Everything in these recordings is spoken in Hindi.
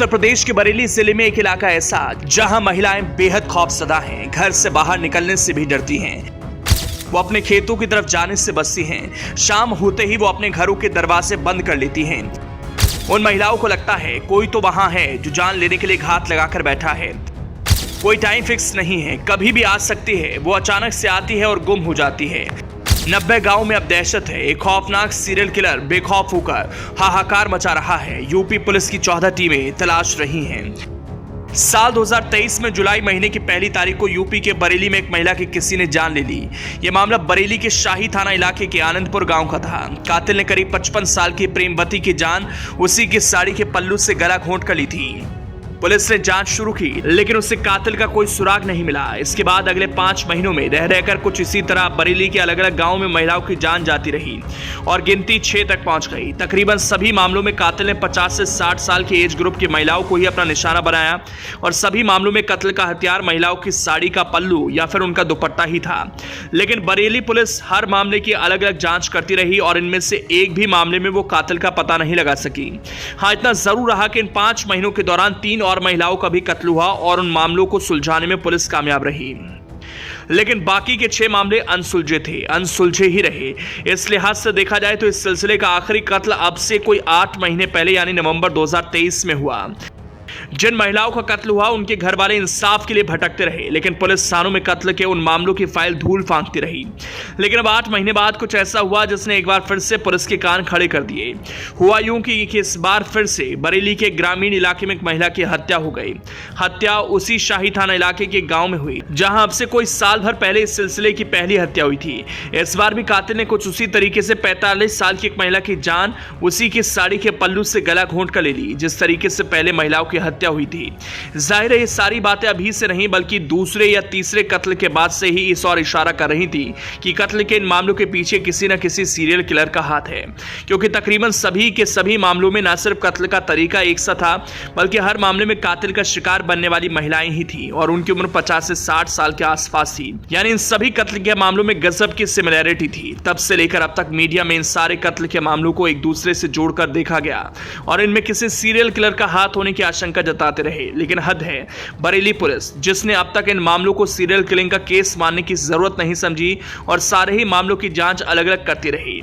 उत्तर प्रदेश के बरेली जिले में एक इलाका ऐसा जहां महिलाएं बेहद खौफजदा हैं, घर से बाहर निकलने से भी डरती हैं। वो अपने खेतों की तरफ जाने से बचती हैं। शाम होते ही वो अपने घरों के दरवाजे बंद कर लेती हैं। उन महिलाओं को लगता है कोई तो वहां है जो जान लेने के लिए घात लगाकर बैठा है। कोई टाइम फिक्स नहीं है, कभी भी आ सकती है। वो अचानक से आती है और गुम हो जाती है। 90 गांव में अब दहशत है। एक खौफनाक सीरियल किलर बेखौफ होकर हाहाकार मचा रहा है। यूपी पुलिस की 14 टीमें तलाश रही हैं। साल 2023 में जुलाई महीने की पहली तारीख को यूपी के बरेली में एक महिला की किसी ने जान ले ली। यह मामला बरेली के शाही थाना इलाके के आनंदपुर गांव का था। कातिल ने करीब 55 साल की प्रेमवती की जान उसी की साड़ी के पल्लू से गला घोंट कर ली थी। पुलिस ने जांच शुरू की, लेकिन उससे कातिल का कोई सुराग नहीं मिला। इसके बाद अगले 5 महीनों में रह रहकर कुछ इसी तरह बरेली के अलग अलग गांवों में महिलाओं की जान जाती रही और गिनती 6 तक पहुंच गई। तकरीबन सभी मामलों में कातिल ने 50 से 60 साल के एज ग्रुप की महिलाओं को ही अपना निशाना बनाया और सभी मामलों में कत्ल का हथियार महिलाओं की साड़ी का पल्लू या फिर उनका दुपट्टा ही था। लेकिन बरेली पुलिस हर मामले की अलग अलग जांच करती रही और इनमें से एक भी मामले में वो कातिल का पता नहीं लगा सकी। हाँ, इतना जरूर रहा कि इन 5 महीनों के दौरान 3 और महिलाओं का भी कत्ल हुआ और उन मामलों को सुलझाने में पुलिस कामयाब रही। लेकिन बाकी के 6 मामले अनसुलझे ही रहे। इस लिहाज से देखा जाए तो इस सिलसिले का आखिरी कत्ल अब से कोई 8 महीने पहले यानी नवंबर 2023 में हुआ। जिन महिलाओं का कत्ल हुआ उनके घर वाले इंसाफ के लिए भटकते रहे, लेकिन पुलिस थानों में कत्ल के उन मामलों की फाइल धूल फांकती रही। लेकिन अब 8 महीने बाद कुछ ऐसा हुआ जिसने एक बार फिर से पुलिस के कान खड़े कर दिए। हुआ यूं कि इस बार फिर से बरेली के ग्रामीण इलाके में एक महिला की हत्या हो गई। हत्या उसी शाही थाना इलाके के गांव में हुई जहां अब से कोई साल भर पहले इस सिलसिले की पहली हत्या हुई थी। इस बार भी कातिल ने कुछ उसी तरीके से 45 साल की एक महिला की जान उसी की साड़ी के पल्लू से गला घोंट कर ले ली, जिस तरीके से पहले महिलाओं की हत्या हुई थी। जाहिर है ये सारी बातें अभी से नहीं बल्कि दूसरे या तीसरे कत्ल के बाद से ही इस और इशारा कर रही थी कि कत्ल के इन मामलों के पीछे किसी न किसी सीरियल किलर का हाथ है। क्योंकि तकरीबन सभी के सभी मामलों में न सिर्फ कत्ल का तरीका एक सा था बल्कि हर मामले में कातिल का शिकार बनने वाली महिलाएं ही थी और उनकी उम्र 50 से 60 साल के आसपास थी। यानी इन सभी कत्ल के मामलों में गजब की सिमिलैरिटी थी। तब से लेकर अब तक मीडिया में इन सारे कत्ल के मामलों को एक दूसरे से जोड़कर देखा गया और इनमें किसी सीरियल किलर का हाथ होने की आशंका जताते रहे। लेकिन हद है, बरेली पुलिस जिसने अब तक इन मामलों को सीरियल किलिंग का केस मानने की जरूरत नहीं समझी और सारे ही मामलों की जांच अलग अलग करती रही।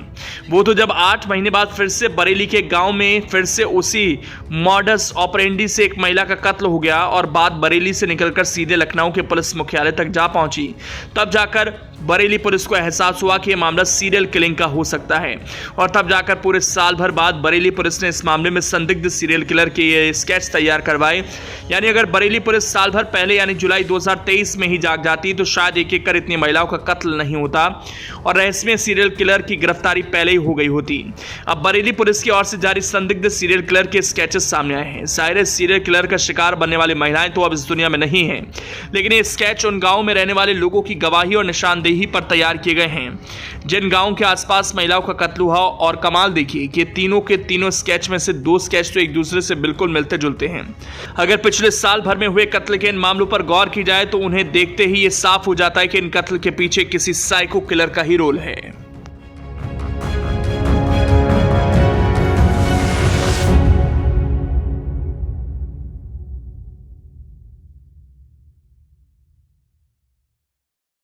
वो तो जब 8 महीने बाद फिर से बरेली के गांव में फिर से उसी मॉडस ऑपरेंडी से एक महिला का कत्ल हो गया और बात बरेली से निकलकर सीधे लखनऊ के पुलिस मुख्यालय तक जा पहुंची, तब जाकर बरेली पुलिस को एहसास हुआ कि यह मामला सीरियल किलिंग का हो सकता है। और तब जाकर पूरे साल भर बाद बरेली पुलिस ने इस मामले में संदिग्ध सीरियल किलर के ये स्केच तैयार करवाए। यानी अगर बरेली पुलिस साल भर पहले यानी जुलाई 2023 में ही जाग जाती तो शायद एक कर इतनी महिलाओं का कत्ल नहीं होता और रहस्यमय सीरियल किलर की गिरफ्तारी पहले ही हो गई होती। अब बरेली पुलिस की ओर से जारी संदिग्ध सीरियल किलर के स्केचेस सामने आए हैं। जाहिर है सीरियल किलर का शिकार बनने वाली महिलाएं तो अब इस दुनिया में नहीं है, लेकिन ये स्केच उन गाँव में रहने वाले लोगों की गवाही और निशानदेही पर तैयार किए गए हैं जिन गांव के आसपास महिलाओं का कत्ल हुआ। और कमाल देखिए कि तीनों के तीनों स्केच में से 2 स्केच तो एक दूसरे से बिल्कुल मिलते जुलते हैं। अगर पिछले साल भर में हुए कत्ल के इन मामलों पर गौर की जाए तो उन्हें देखते ही ये साफ हो जाता है कि इन कत्ल के पीछे किसी साइको किलर का ही रोल है।